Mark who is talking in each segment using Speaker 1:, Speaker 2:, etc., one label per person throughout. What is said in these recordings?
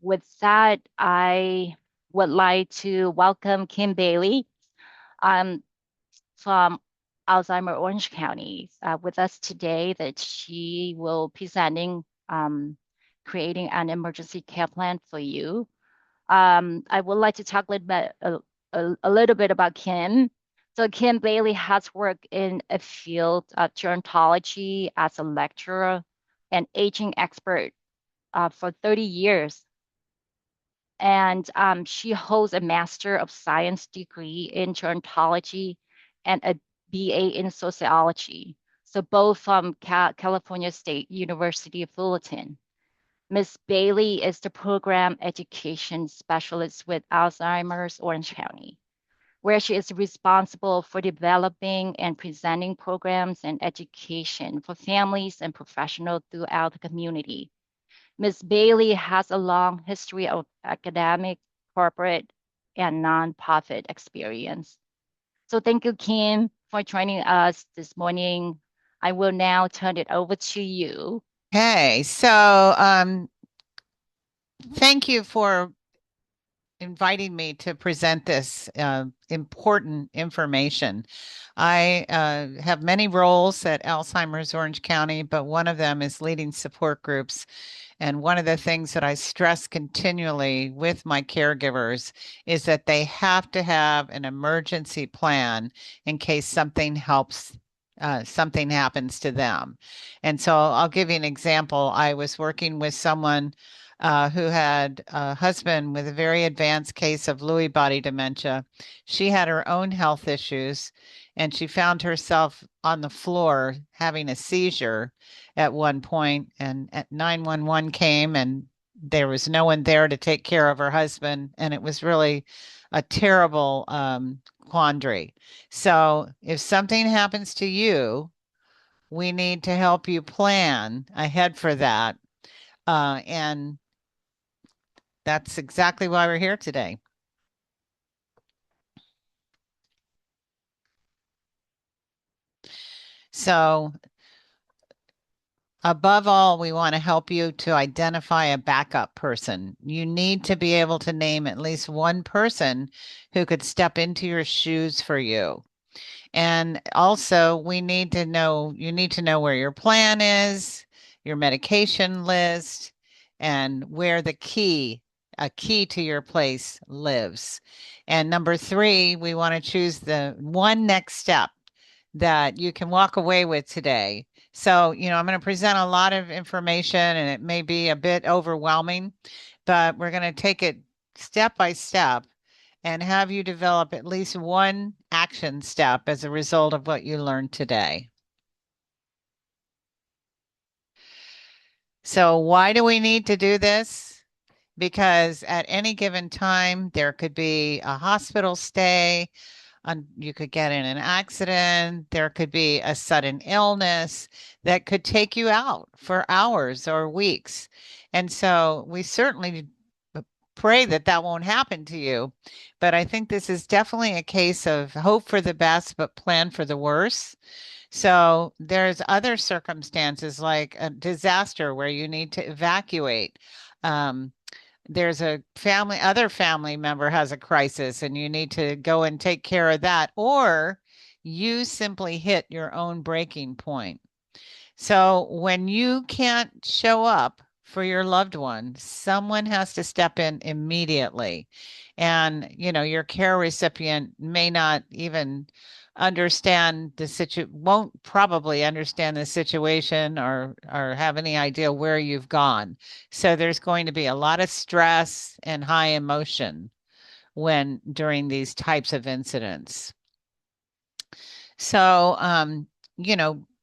Speaker 1: With that, I would like to welcome Kim Bailey um, from Alzheimer Orange County with us today that she will presenting creating an emergency care plan for you. I would like to talk a little bit about Kim. So Kim Bailey has worked in a field of gerontology as a lecturer and aging expert for 30 years. And she holds a Master of Science degree in gerontology and a BA in sociology. So both from California State University of Fullerton. Ms. Bailey is the program education specialist with Alzheimer's Orange County, where she is responsible for developing and presenting programs and education for families and professionals throughout the community. Ms. Bailey has a long history of academic, corporate, and nonprofit experience. So thank you, Kim, for joining us this morning. I will now turn it over to you.
Speaker 2: Okay, so thank you for inviting me to present this important information. I have many roles at Alzheimer's Orange County, but one of them is leading support groups. And one of the things that I stress continually with my caregivers is that they have to have an emergency plan in case something happens to them. And so I'll give you an example. I was working with someone who had a husband with a very advanced case of Lewy body dementia. She had her own health issues, and she found herself on the floor having a seizure at one point, and at 911 came, and there was no one there to take care of her husband, and it was really a terrible quandary. So if something happens to you, we need to help you plan ahead for that. And that's exactly why we're here today. So, above all, we want to help you to identify a backup person. You need to be able to name at least one person who could step into your shoes for you. And also, you need to know where your plan is, your medication list, and where a key to your place lives. And number three, we want to choose the one next step that you can walk away with today. So, I'm going to present a lot of information and it may be a bit overwhelming, but we're going to take it step by step and have you develop at least one action step as a result of what you learned today. So, why do we need to do this? Because at any given time, there could be a hospital stay, you could get in an accident, there could be a sudden illness that could take you out for hours or weeks. And so we certainly pray that that won't happen to you. But I think this is definitely a case of hope for the best, but plan for the worst. So there's other circumstances like a disaster where you need to evacuate. Um, there's other family member has a crisis and you need to go and take care of that, or you simply hit your own breaking point. So when you can't show up for your loved one, someone has to step in immediately. And, your care recipient may not even won't probably understand the situation or have any idea where you've gone. So there's going to be a lot of stress and high emotion when during these types of incidents. So,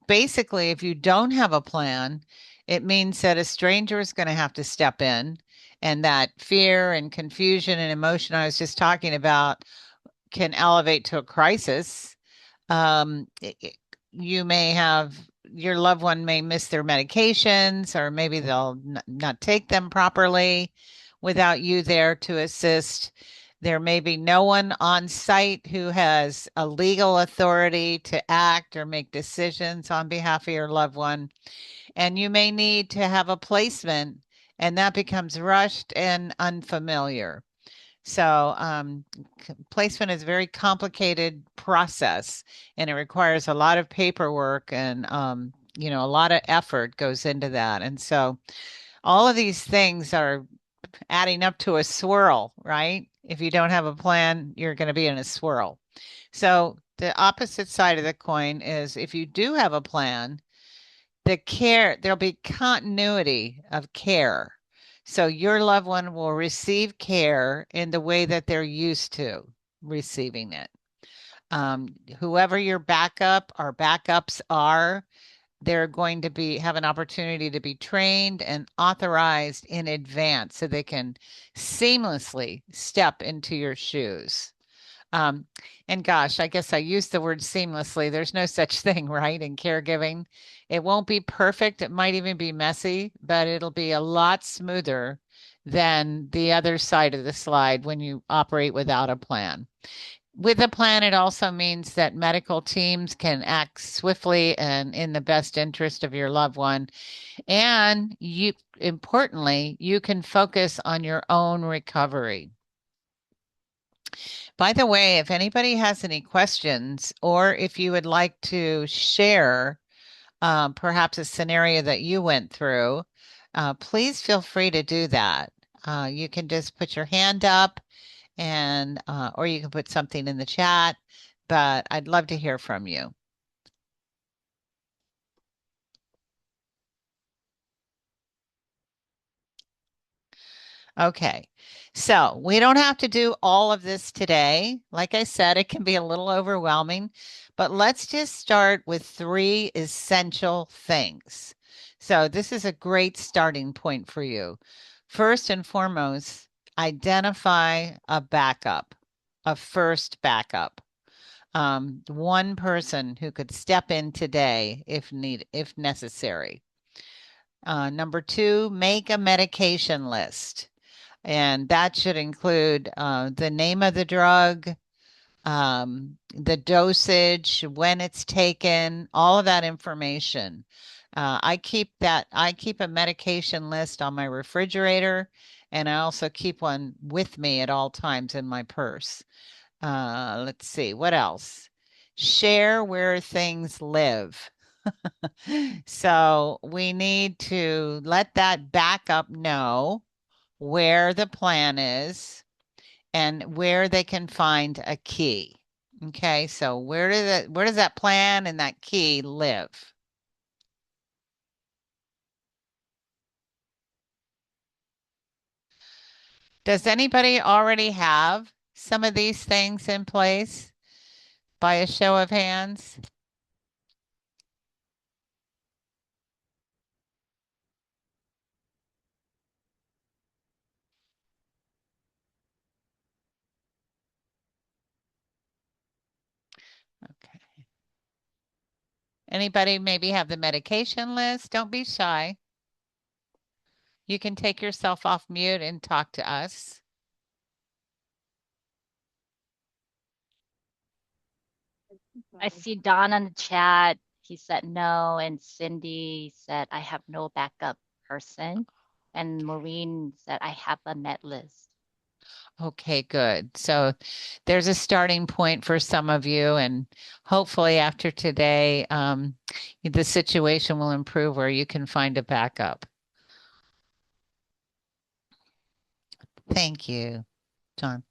Speaker 2: basically, if you don't have a plan, it means that a stranger is going to have to step in, and that fear and confusion and emotion I was just talking about can elevate to a crisis. Um, it- it- you may have your loved one may miss their medications, or maybe they'll not take them properly without you there to assist. There may be no one on site who has a legal authority to act or make decisions on behalf of your loved one. And you may need to have a placement and that becomes rushed and unfamiliar. So placement is a very complicated process, and it requires a lot of paperwork and a lot of effort goes into that. And so all of these things are adding up to a swirl, right? If you don't have a plan, you're going to be in a swirl. So the opposite side of the coin is if you do have a plan, there'll be continuity of care. So your loved one will receive care in the way that they're used to receiving it. Whoever your backup or backups are, they're going to have an opportunity to be trained and authorized in advance so they can seamlessly step into your shoes. Um, and gosh, I guess I used the word seamlessly. There's no such thing, right, in caregiving. It won't be perfect. It might even be messy, but it'll be a lot smoother than the other side of the slide when you operate without a plan. With a plan, it also means that medical teams can act swiftly and in the best interest of your loved one. And importantly, you can focus on your own recovery. By the way, if anybody has any questions or if you would like to share perhaps a scenario that you went through, please feel free to do that. You can just put your hand up and or you can put something in the chat, but I'd love to hear from you. Okay, so we don't have to do all of this today. Like I said, it can be a little overwhelming, but let's just start with 3 essential things. So this is a great starting point for you. First and foremost, identify a backup, a first backup. One person who could step in today if necessary. Number 2, make a medication list. And that should include the name of the drug, the dosage, when it's taken, all of that information. I keep a medication list on my refrigerator, and I also keep one with me at all times in my purse. Let's see, what else? Share where things live. So we need to let that backup know where the plan is and where they can find a key. Okay, so where does that plan and that key live? Does anybody already have some of these things in place by a show of hands? Okay. Anybody maybe have the medication list? Don't be shy. You can take yourself off mute and talk to us.
Speaker 1: I see Don on the chat. He said no, and Cindy said I have no backup person, and Maureen said I have a med list.
Speaker 2: Okay, good. So there's a starting point for some of you, and hopefully after today, the situation will improve where you can find a backup. Thank you, John.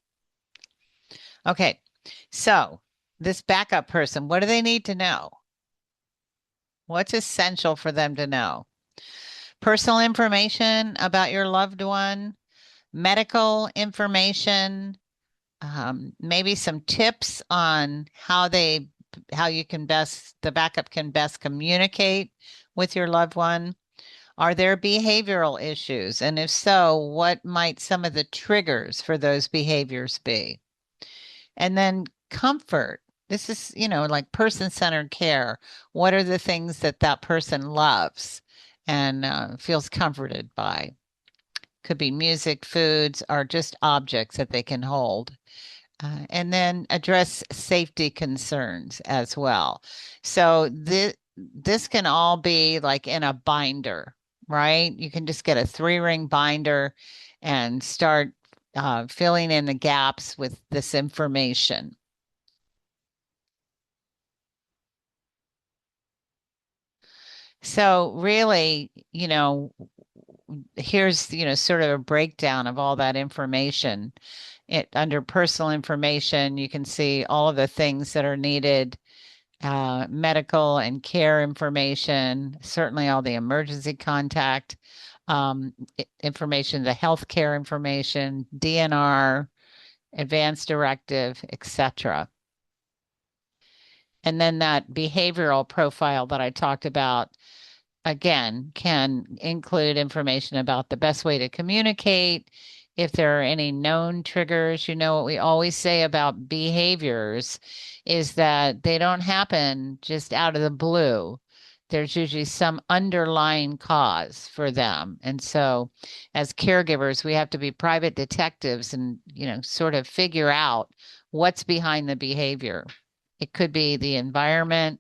Speaker 2: Okay, so this backup person, what do they need to know? What's essential for them to know? Personal information about your loved one, medical information, maybe some tips on how you can the backup can best communicate with your loved one. Are there behavioral issues? And if so, what might some of the triggers for those behaviors be? And then comfort. This is, like person-centered care. What are the things that that person loves and feels comforted by? Could be music, foods, or just objects that they can hold. And then address safety concerns as well. So this can all be like in a binder, right? You can just get a 3-ring binder and start filling in the gaps with this information. So really, here's, sort of a breakdown of all that information. Under personal information, you can see all of the things that are needed, medical and care information, certainly all the emergency contact information, the healthcare information, DNR, advance directive, etc. And then that behavioral profile that I talked about, again, can include information about the best way to communicate, if there are any known triggers. What we always say about behaviors is that they don't happen just out of the blue. There's usually some underlying cause for them. And so as caregivers, we have to be private detectives and, sort of figure out what's behind the behavior. It could be the environment.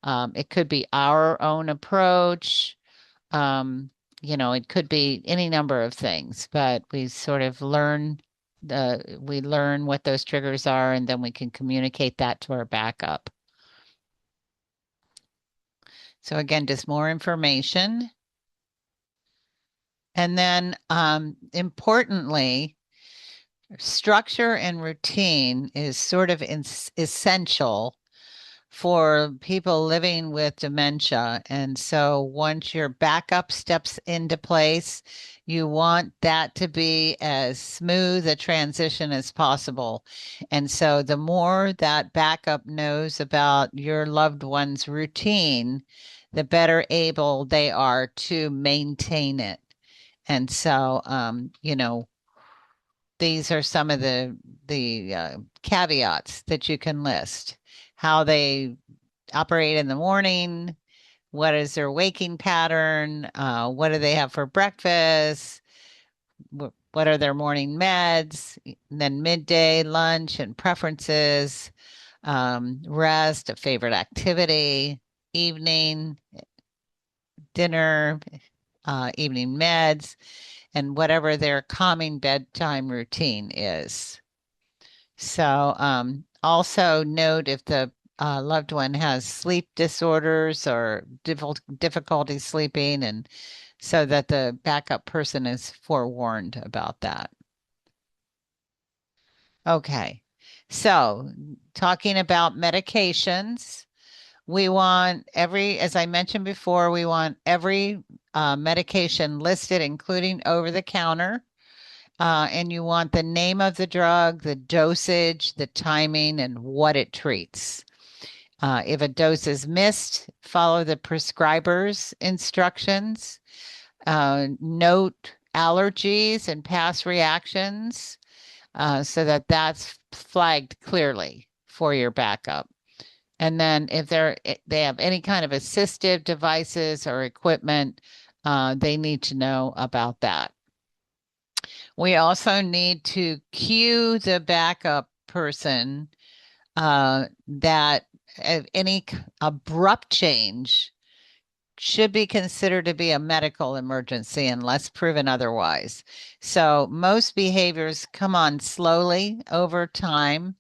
Speaker 2: It could be our own approach. It could be any number of things, but we sort of we learn what those triggers are, and then we can communicate that to our backup. So again, just more information. And then importantly, structure and routine is sort of essential for people living with dementia. And so once your backup steps into place, you want that to be as smooth a transition as possible. And so the more that backup knows about your loved one's routine, the better able they are to maintain it. And so, these are some of the caveats that you can list. How they operate in the morning, what is their waking pattern, what do they have for breakfast, what are their morning meds, and then midday, lunch, and preferences, rest, a favorite activity, evening, dinner, evening meds, and whatever their calming bedtime routine is. So also note if the loved one has sleep disorders or difficulty sleeping, and so that the backup person is forewarned about that. Okay, so talking about medications, we want as I mentioned before, we want every medication listed, including over the counter. And you want the name of the drug, the dosage, the timing, and what it treats. If a dose is missed, follow the prescriber's instructions. Note allergies and past reactions so that that's flagged clearly for your backup. And then if they have any kind of assistive devices or equipment, they need to know about that. We also need to cue the backup person that any abrupt change should be considered to be a medical emergency unless proven otherwise. So most behaviors come on slowly over time,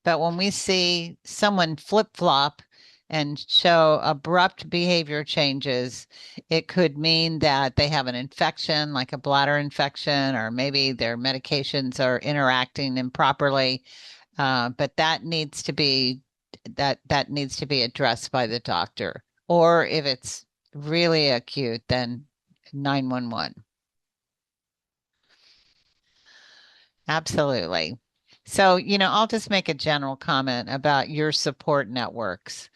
Speaker 2: but when we see someone flip-flop and show abrupt behavior changes, it could mean that they have an infection, like a bladder infection, or maybe their medications are interacting improperly. But that needs to be addressed by the doctor. Or if it's really acute, then 911. Absolutely. So, I'll just make a general comment about your support networks,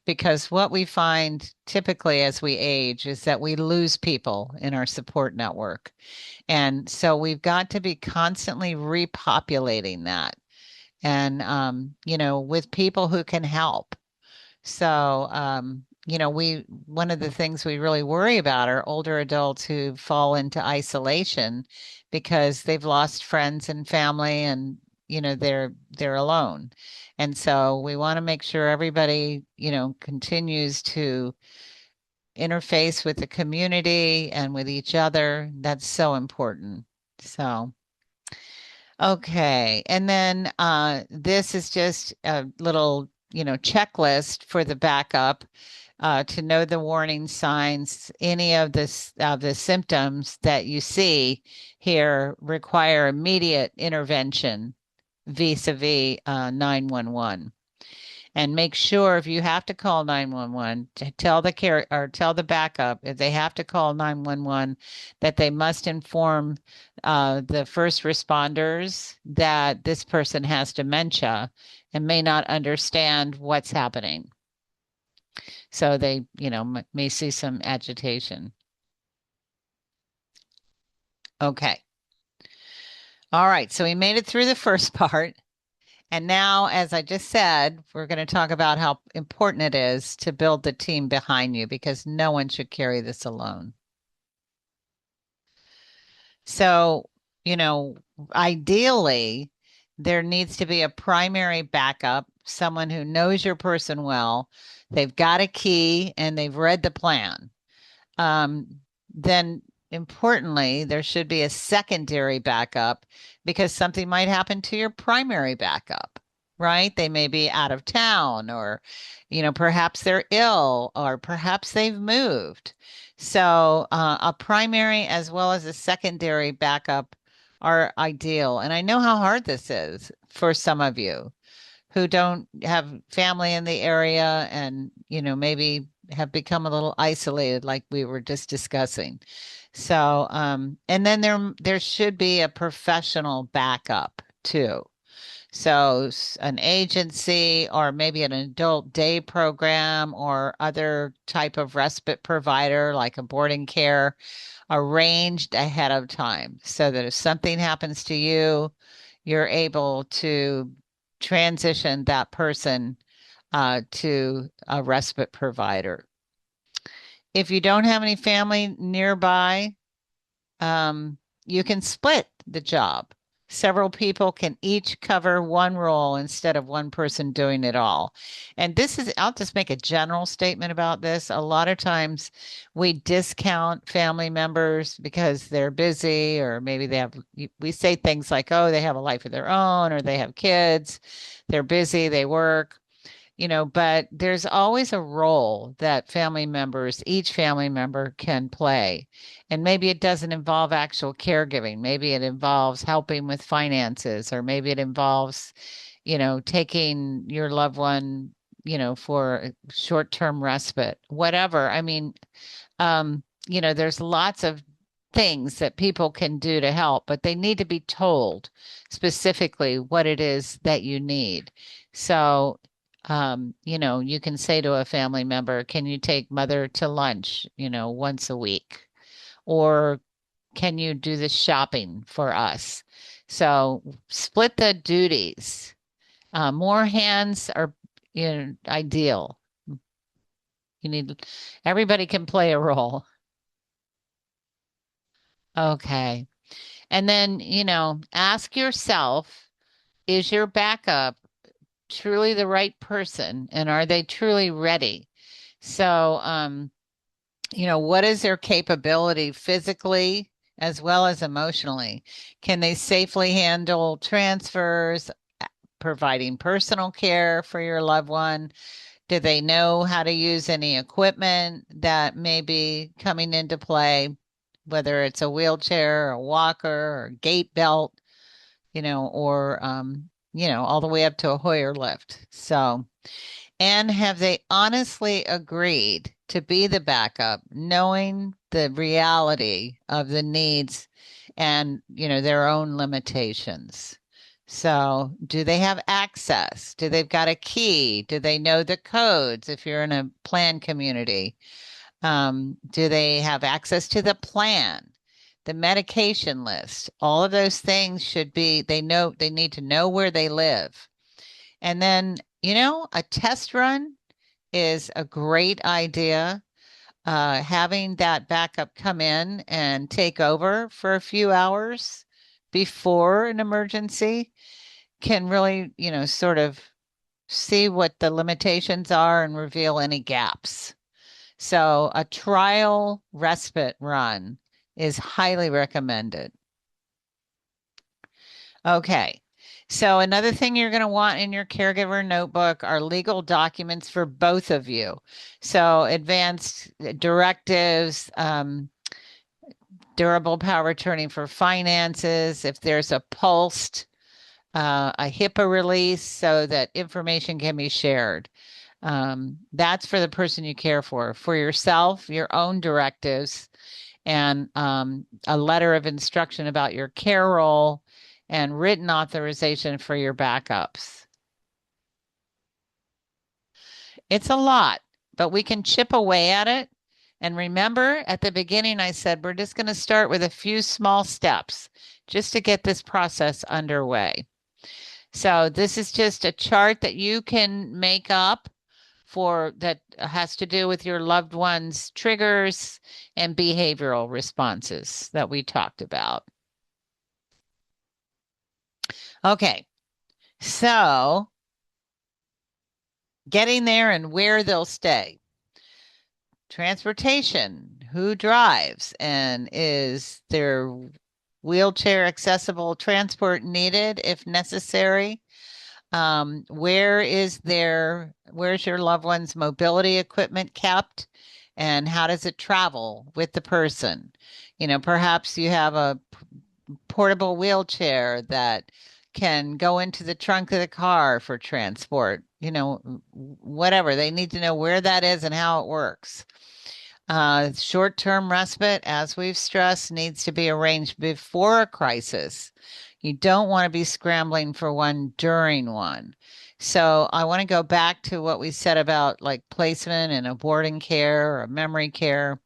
Speaker 2: because what we find typically as we age is that we lose people in our support network. And so we've got to be constantly repopulating that and, with people who can help. So, one of the things we really worry about are older adults who fall into isolation because they've lost friends and family, and, they're alone. And so we want to make sure everybody, continues to interface with the community and with each other. That's so important. So, okay. And then this is just a little, checklist for the backup to know the warning signs. Any of the symptoms that you see here require immediate intervention vis-a-vis 911. And make sure if you have to call 911 to tell the care or tell the backup if they have to call 911 that they must inform the first responders that this person has dementia and may not understand what's happening. So they, may see some agitation. Okay. All right. So we made it through the first part. And now, as I just said, we're going to talk about how important it is to build the team behind you because no one should carry this alone. So, you know, ideally, there needs to be a primary backup, someone who knows your person well. They've got a key and they've read the plan. Then importantly, there should be a secondary backup because something might happen to your primary backup, right? They may be out of town or, perhaps they're ill or perhaps they've moved. So a primary as well as a secondary backup are ideal. And I know how hard this is for some of you who don't have family in the area and, maybe have become a little isolated like we were just discussing. So, and then there should be a professional backup too. So an agency or maybe an adult day program or other type of respite provider like a boarding care arranged ahead of time so that if something happens to you, you're able to transition that person to a respite provider. If you don't have any family nearby, you can split the job. Several people can each cover one role instead of one person doing it all. And this is, I'll just make a general statement about this. A lot of times we discount family members because they're busy, or maybe we say things like, oh, they have a life of their own, or they have kids, they're busy, they work but there's always a role that each family member can play. And maybe it doesn't involve actual caregiving. Maybe it involves helping with finances, or maybe it involves, taking your loved one, for short-term respite, whatever. I mean, there's lots of things that people can do to help, but they need to be told specifically what it is that you need. So, you can say to a family member, can you take mother to lunch, once a week? Or can you do the shopping for us? So split the duties. More hands are, ideal. Everybody can play a role. Okay. And then, ask yourself, is your backup truly the right person and are they truly ready? So, what is their capability physically as well as emotionally? Can they safely handle transfers, providing personal care for your loved one? Do they know how to use any equipment that may be coming into play, whether it's a wheelchair, a walker, or a gait belt, or all the way up to a Hoyer lift. So, and have they honestly agreed to be the backup, knowing the reality of the needs and, their own limitations? So, do they have access? Do they've got a key? Do they know the codes if you're in a plan community? Do they have access to the plan, the medication list? All of those things should be, they need to know where they live. And then, a test run is a great idea. Having that backup come in and take over for a few hours before an emergency can really, sort of see what the limitations are and reveal any gaps. So a trial respite run is highly recommended. Okay. So another thing you're going to want in your caregiver notebook are legal documents for both of you. So advanced directives, durable power attorney for finances, if there's a pulsed, a HIPAA release so that information can be shared. That's for the person you care for. For yourself, your own directives and a letter of instruction about your care role and written authorization for your backups. It's a lot, but we can chip away at it. And remember, at the beginning, I said we're just going to start with a few small steps just to get this process underway. So this is just a chart that you can make up for that has to do with your loved one's triggers and behavioral responses that we talked about. Okay, so getting there and where they'll stay. Transportation, who drives, and is there wheelchair accessible transport needed if necessary? Where's your loved one's mobility equipment kept? And how does it travel with the person? Perhaps you have a portable wheelchair that can go into the trunk of the car for transport, whatever. They need to know where that is and how it works. Short-term respite, as we've stressed, needs to be arranged before a crisis. You don't want to be scrambling for one during one. So I want to go back to what we said about like placement and a boarding care or memory care.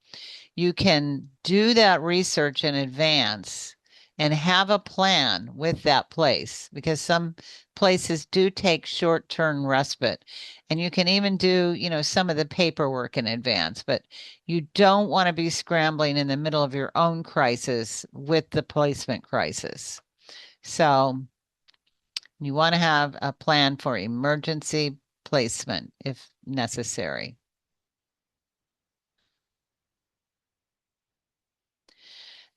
Speaker 2: You can do that research in advance and have a plan with that place because some places do take short-term respite. And you can even do, some of the paperwork in advance, but you don't want to be scrambling in the middle of your own crisis with the placement crisis. So you want to have a plan for emergency placement if necessary.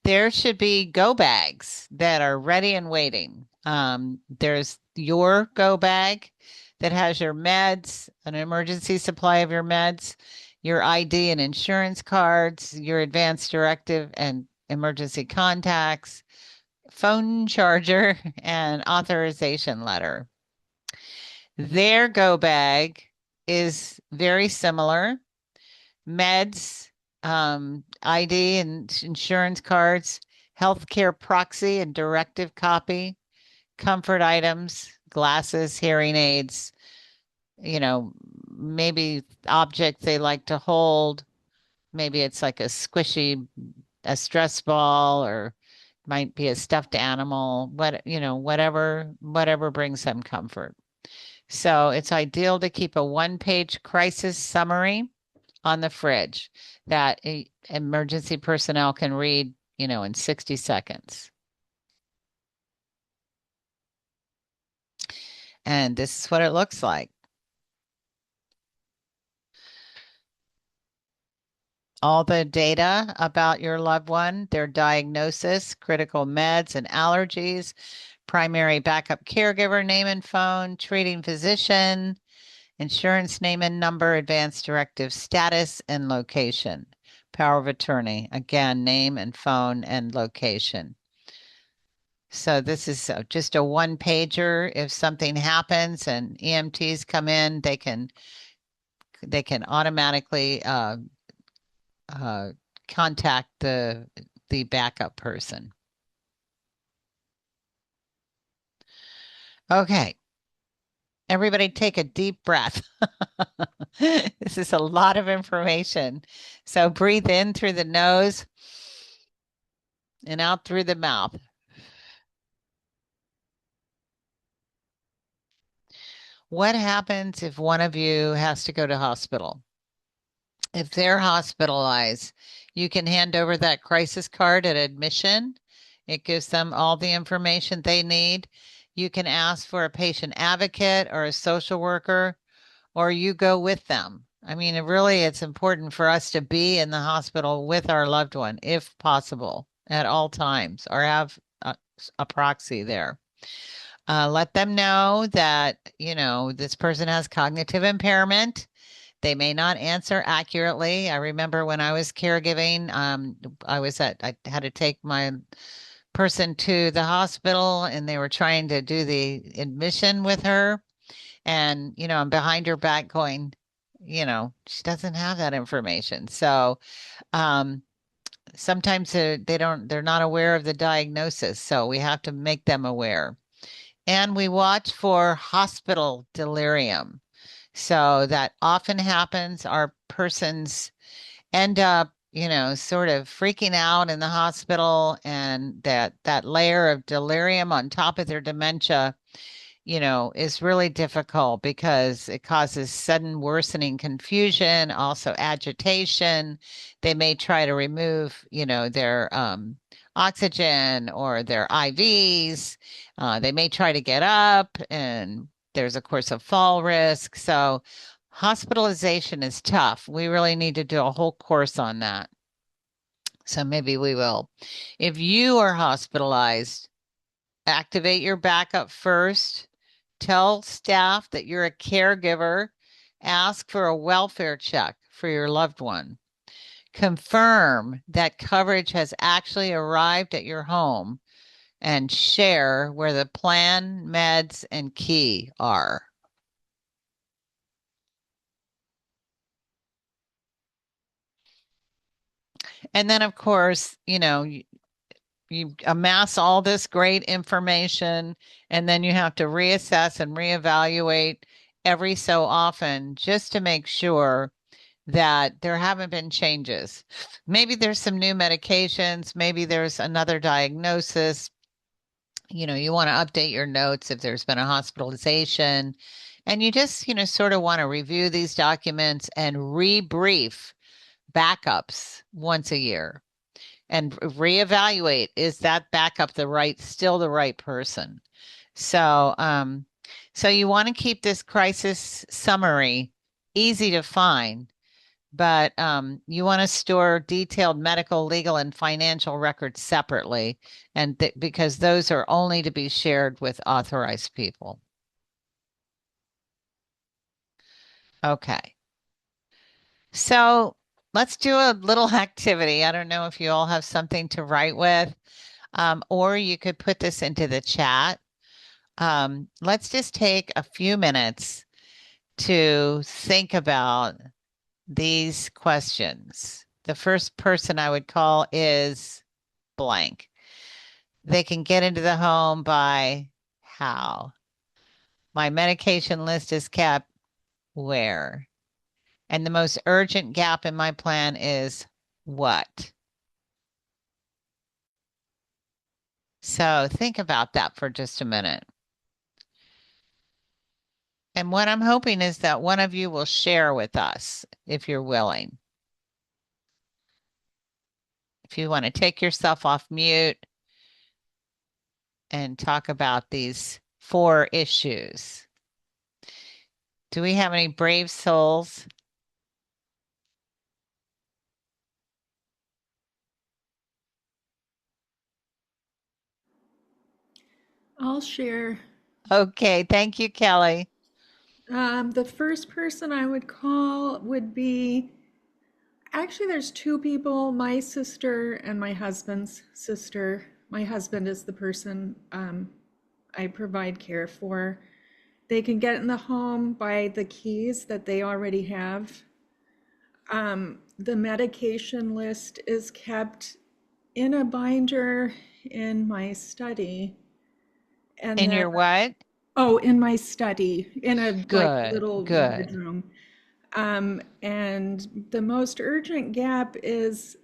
Speaker 2: There should be go bags that are ready and waiting. There's your go bag that has your meds, an emergency supply of your meds, your ID and insurance cards, your advance directive and emergency contacts, phone charger, and authorization letter. Their go bag is very similar. Meds, ID and insurance cards, healthcare proxy and directive copy, comfort items, glasses, hearing aids, maybe objects they like to hold. Maybe it's like a stress ball, or might be a stuffed animal, whatever brings them comfort. So it's ideal to keep a one-page crisis summary on the fridge that emergency personnel can read, in 60 seconds. And this is what it looks like. All the data about your loved one, their diagnosis, critical meds and allergies, primary backup caregiver name and phone, treating physician, insurance name and number, advanced directive status, and location. Power of attorney, again, name and phone and location. So this is just a one pager. If something happens and EMTs come in, they can automatically contact the backup person. Okay, everybody take a deep breath. This is a lot of information. So breathe in through the nose and out through the mouth. What happens if one of you has to go to hospital? If they're hospitalized, you can hand over that crisis card at admission. It gives them all the information they need. You can ask for a patient advocate or a social worker, or you go with them. I mean, it's important for us to be in the hospital with our loved one, if possible, at all times, or have a proxy there. Let them know that, this person has cognitive impairment. They may not answer accurately. I remember when I was caregiving, I had to take my person to the hospital and they were trying to do the admission with her. And, I'm behind her back going, she doesn't have that information. So, um, sometimes they're not aware of the diagnosis. So we have to make them aware. And we watch for hospital delirium. So that often happens. Our persons end up, sort of freaking out in the hospital, and that layer of delirium on top of their dementia, is really difficult because it causes sudden worsening confusion, also agitation. They may try to remove, their oxygen or their IVs. They may try to get up, and there's, of course, a fall risk. So, hospitalization is tough. We really need to do a whole course on that. So, maybe we will. If you are hospitalized, activate your backup first. Tell staff that you're a caregiver. Ask for a welfare check for your loved one. Confirm that coverage has actually arrived at your home and share where the plan, meds, and key are. And then, of course, you amass all this great information, and then you have to reassess and reevaluate every so often just to make sure that there haven't been changes. Maybe there's some new medications, maybe there's another diagnosis. You want to update your notes if there's been a hospitalization. And you just, sort of want to review these documents and rebrief backups once a year and reevaluate, is that backup still the right person? So, so you want to keep this crisis summary easy to find, but you want to store detailed medical, legal, and financial records separately, and because those are only to be shared with authorized people. Okay. So let's do a little activity. I don't know if you all have something to write with, or you could put this into the chat. Let's just take a few minutes to think about these questions. The first person I would call is blank. They can get into the home by how? My medication list is kept where? And the most urgent gap in my plan is what? So think about that for just a minute. And what I'm hoping is that one of you will share with us if you're willing. If you want to take yourself off mute and talk about these 4 issues. Do we have any brave souls?
Speaker 3: I'll share.
Speaker 2: Okay, thank you, Kelly.
Speaker 3: The first person I would call would be actually, there's two people, my sister and my husband's sister. My husband is the person I provide care for. They can get in the home by the keys that they already have. The medication list is kept in a binder in my study. And
Speaker 2: In
Speaker 3: then,
Speaker 2: your what?
Speaker 3: oh, in my study, in a like
Speaker 2: Good,
Speaker 3: little
Speaker 2: good.
Speaker 3: bedroom. And the most urgent gap is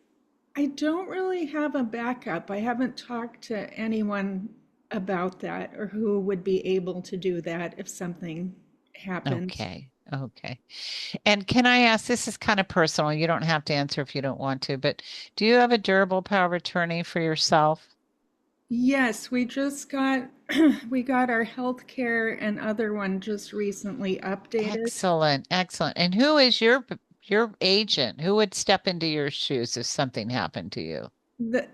Speaker 3: I don't really have a backup. I haven't talked to anyone about that or who would be able to do that if something happened.
Speaker 2: Okay, okay. And can I ask, this is kind of personal. You don't have to answer if you don't want to, but do you have a durable power of attorney for yourself?
Speaker 3: Yes, we just got we got our healthcare and other one just recently updated.
Speaker 2: Excellent, excellent. And who is your agent? Who would step into your shoes if something happened to you?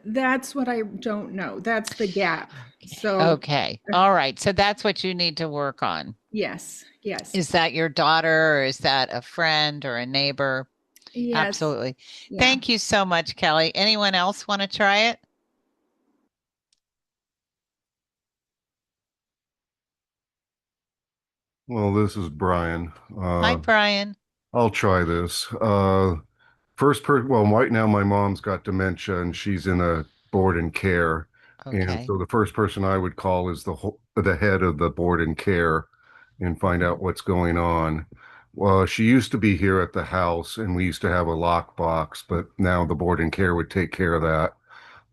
Speaker 3: That's what I don't know. That's the gap. So,
Speaker 2: Okay. All right. So that's what you need to work on.
Speaker 3: yes, yes,
Speaker 2: Is that your daughter or is that a friend or a neighbor?
Speaker 3: yes,
Speaker 2: Absolutely.
Speaker 3: yeah.
Speaker 2: Thank you so much, Kelly. Anyone else want to try it?
Speaker 4: Well, this is Brian.
Speaker 2: Hi, Brian.
Speaker 4: I'll try this. Well, right now my mom's got dementia and she's in a board and care. And
Speaker 2: Okay.
Speaker 4: so the first person I would call is the head of the board and care and find out what's going on. Well, she used to be here at the house and we used to have a lockbox, but now the board and care would take care of that.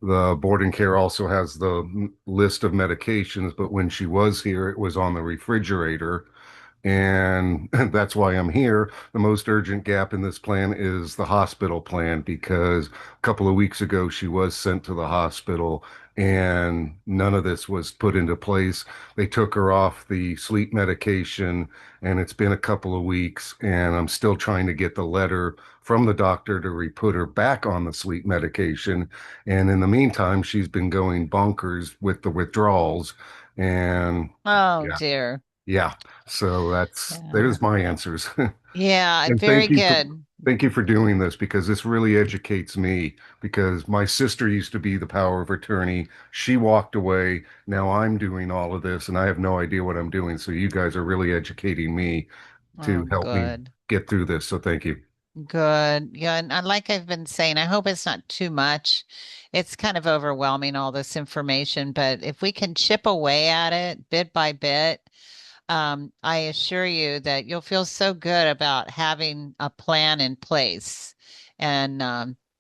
Speaker 4: The board and care also has the list of medications, but when she was here, it was on the refrigerator. And that's why I'm here. The most urgent gap in this plan is the hospital plan because a couple of weeks ago she was sent to the hospital and none of this was put into place. They took her off the sleep medication and it's been a couple of weeks and I'm still trying to get the letter from the doctor to re-put her back on the sleep medication. And in the meantime, she's been going bonkers with the withdrawals. And
Speaker 2: Oh,
Speaker 4: yeah,
Speaker 2: dear.
Speaker 4: yeah. So
Speaker 2: Yeah.
Speaker 4: there's my answers.
Speaker 2: Yeah,
Speaker 4: And
Speaker 2: very good.
Speaker 4: thank you for doing this because this really educates me because my sister used to be the power of attorney. She walked away. Now I'm doing all of this and I have no idea what I'm doing. So you guys are really educating me to
Speaker 2: Oh,
Speaker 4: help me
Speaker 2: good.
Speaker 4: get through this. So thank you.
Speaker 2: Good. Yeah, and like I've been saying, I hope it's not too much. It's kind of overwhelming, all this information, but if we can chip away at it bit by bit, I assure you that you'll feel so good about having a plan in place. And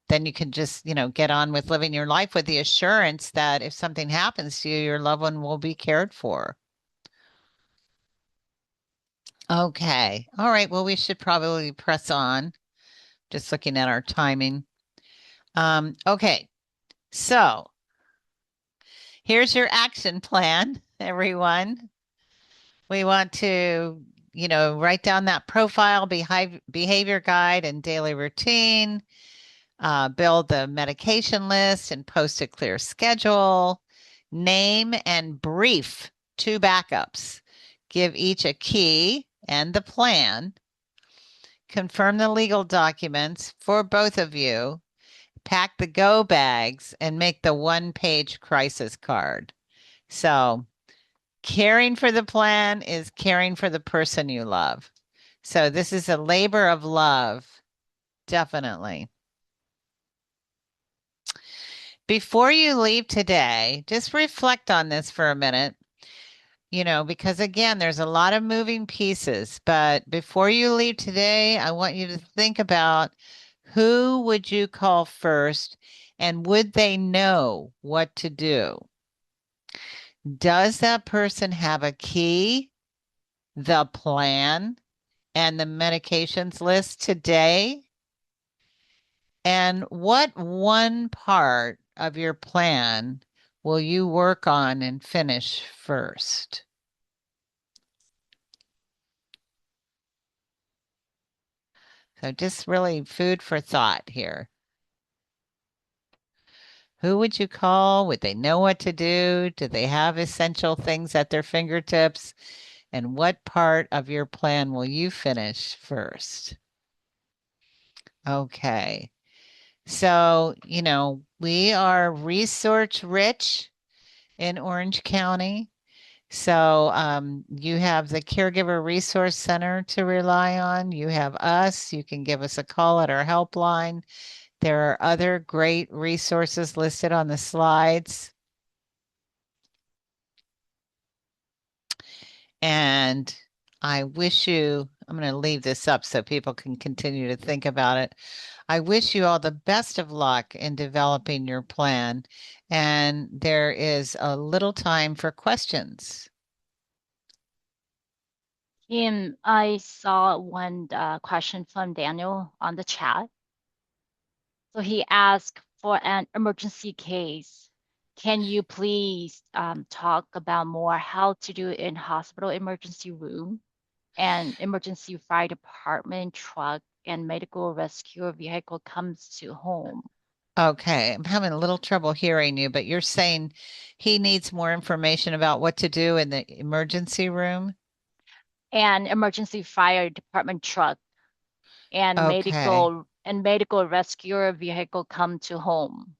Speaker 2: then you can just, get on with living your life with the assurance that if something happens to you, your loved one will be cared for. Okay. All right. Well, we should probably press on. Just looking at our timing. Okay. So here's your action plan, everyone. We want to, write down that profile, behavior guide, and daily routine, build the medication list and post a clear schedule, name and brief two backups, give each a key and the plan, confirm the legal documents for both of you, pack the go bags, and make the one-page crisis card. So, caring for the plan is caring for the person you love. So this is a labor of love, definitely. Before you leave today, just reflect on this for a minute, because again, there's a lot of moving pieces. But before you leave today, I want you to think about who would you call first and would they know what to do? Does that person have a key, the plan, and the medications list today? And what one part of your plan will you work on and finish first? So just really food for thought here. Who would you call? Would they know what to do? Do they have essential things at their fingertips? And what part of your plan will you finish first? Okay. So, we are resource rich in Orange County. So you have the Caregiver Resource Center to rely on. You have us. You can give us a call at our helpline. There are other great resources listed on the slides. And I wish you, I'm going to leave this up so people can continue to think about it. I wish you all the best of luck in developing your plan. And there is a little time for questions.
Speaker 1: Kim, I saw one question from Daniel on the chat. So he asked for an emergency case. can you please talk about more how to do in hospital emergency room and emergency fire department truck and medical rescue vehicle comes to home?
Speaker 2: Okay, I'm having a little trouble hearing you, but you're saying he needs more information about what to do in the emergency room?
Speaker 1: And emergency fire department truck and
Speaker 2: Okay.
Speaker 1: medical rescue vehicle come to home.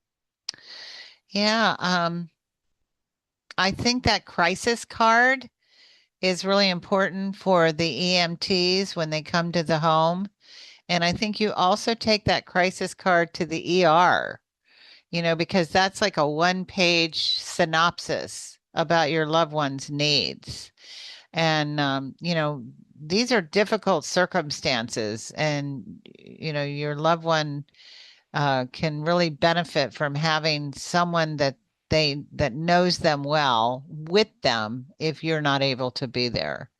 Speaker 2: Yeah, I think that crisis card is really important for the EMTs when they come to the home. And I think you also take that crisis card to the ER, because that's like a one-page synopsis about your loved one's needs. And, these are difficult circumstances, and, your loved one can really benefit from having someone that knows them well with them if you're not able to be there.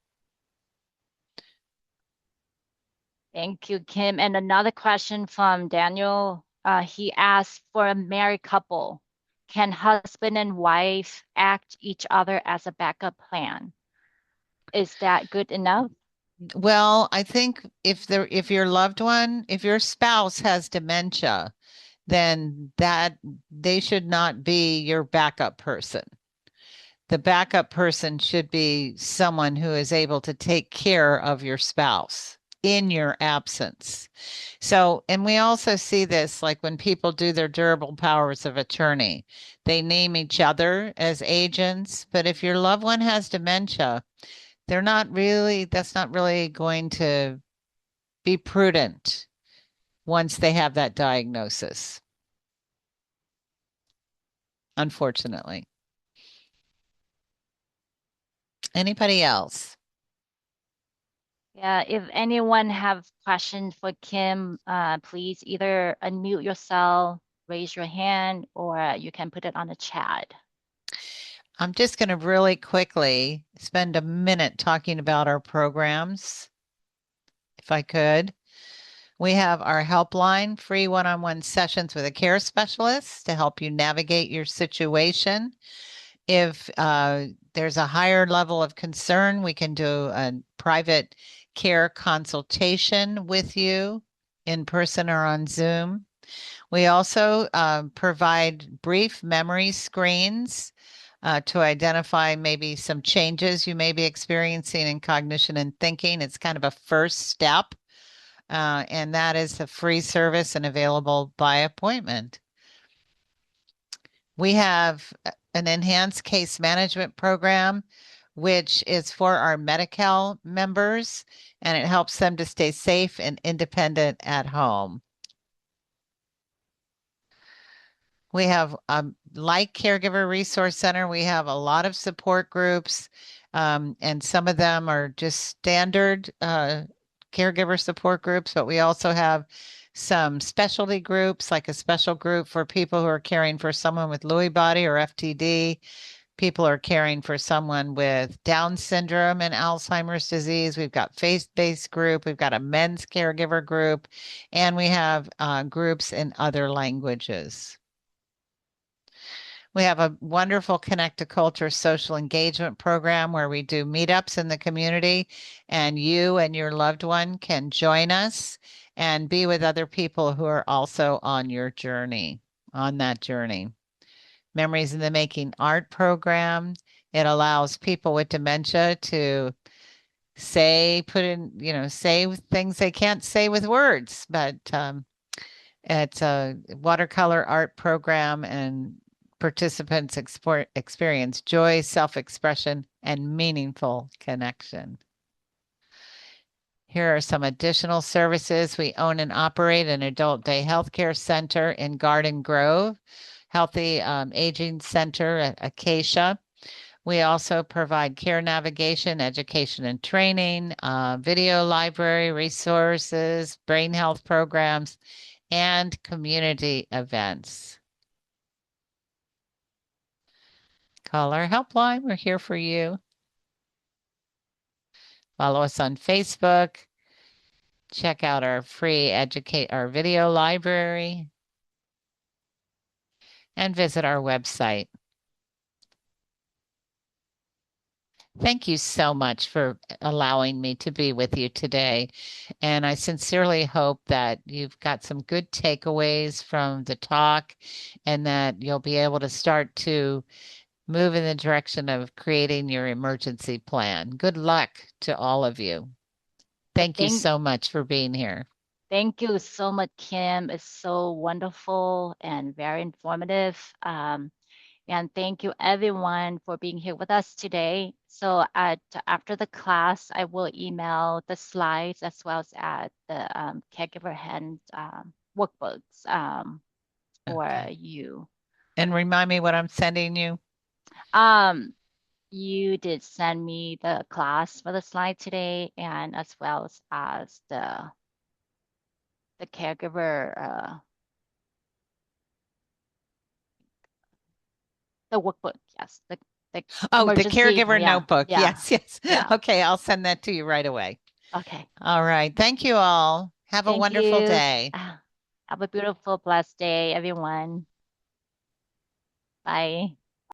Speaker 1: Thank you, Kim. And another question from Daniel. He asked for a married couple. Can husband and wife act each other as a backup plan? Is that good enough?
Speaker 2: Well, I think if your loved one, if your spouse has dementia, then that they should not be your backup person. The backup person should be someone who is able to take care of your spouse in your absence. So, and we also see this like when people do their durable powers of attorney, they name each other as agents. But if your loved one has dementia, that's not really going to be prudent once they have that diagnosis, unfortunately. Anybody else?
Speaker 1: Yeah, if anyone have questions for Kim, please either unmute yourself, raise your hand, or you can put it on the chat.
Speaker 2: I'm just going to really quickly spend a minute talking about our programs, if I could. We have our helpline, free one-on-one sessions with a care specialist to help you navigate your situation. If there's a higher level of concern, we can do a private care consultation with you in person or on Zoom. We also provide brief memory screens to identify maybe some changes you may be experiencing in cognition and thinking. It's kind of a first step, and that is a free service and available by appointment. We have an enhanced case management program, which is for our Medi-Cal members, and it helps them to stay safe and independent at home. We have, like Caregiver Resource Center, we have a lot of support groups, and some of them are just standard caregiver support groups, but we also have some specialty groups, like a special group for people who are caring for someone with Lewy body or FTD. People are caring for someone with Down syndrome and Alzheimer's disease. We've got faith-based group. We've got a men's caregiver group, and we have groups in other languages. We have a wonderful Connect to Culture social engagement program where we do meetups in the community, and you and your loved one can join us and be with other people who are also on your journey, on that journey. Memories in the Making art program. It allows people with dementia to say things they can't say with words, but it's a watercolor art program, and participants experience joy, self-expression, and meaningful connection. Here are some additional services. We own and operate an adult day healthcare center in Garden Grove, Healthy Aging Center at Acacia. We also provide care navigation, education and training, video library resources, brain health programs, and community events. Call our helpline. We're here for you. Follow us on Facebook. Check out our free our video library, and visit our website. Thank you so much for allowing me to be with you today. And I sincerely hope that you've got some good takeaways from the talk and that you'll be able to start to move in the direction of creating your emergency plan. Good luck to all of you. Thank you
Speaker 1: Thank
Speaker 2: so much for being here.
Speaker 1: Thank you so much, Kim. It's so wonderful and very informative. And thank you everyone for being here with us today. So after the class, I will email the slides as well as the caregiver hand workbooks for
Speaker 2: Okay.
Speaker 1: you.
Speaker 2: And remind me what I'm sending you.
Speaker 1: Um, you did send me the class for the slide today and as well as the caregiver the workbook, yes. The
Speaker 2: Oh, the
Speaker 1: emergency,
Speaker 2: caregiver
Speaker 1: yeah,
Speaker 2: notebook.
Speaker 1: yeah,
Speaker 2: Yes, yes.
Speaker 1: yeah.
Speaker 2: Okay, I'll send that to you right away.
Speaker 1: Okay.
Speaker 2: All right. Thank you all. Have a
Speaker 1: Thank
Speaker 2: wonderful
Speaker 1: you.
Speaker 2: day.
Speaker 1: Have a beautiful, blessed day, everyone. Bye.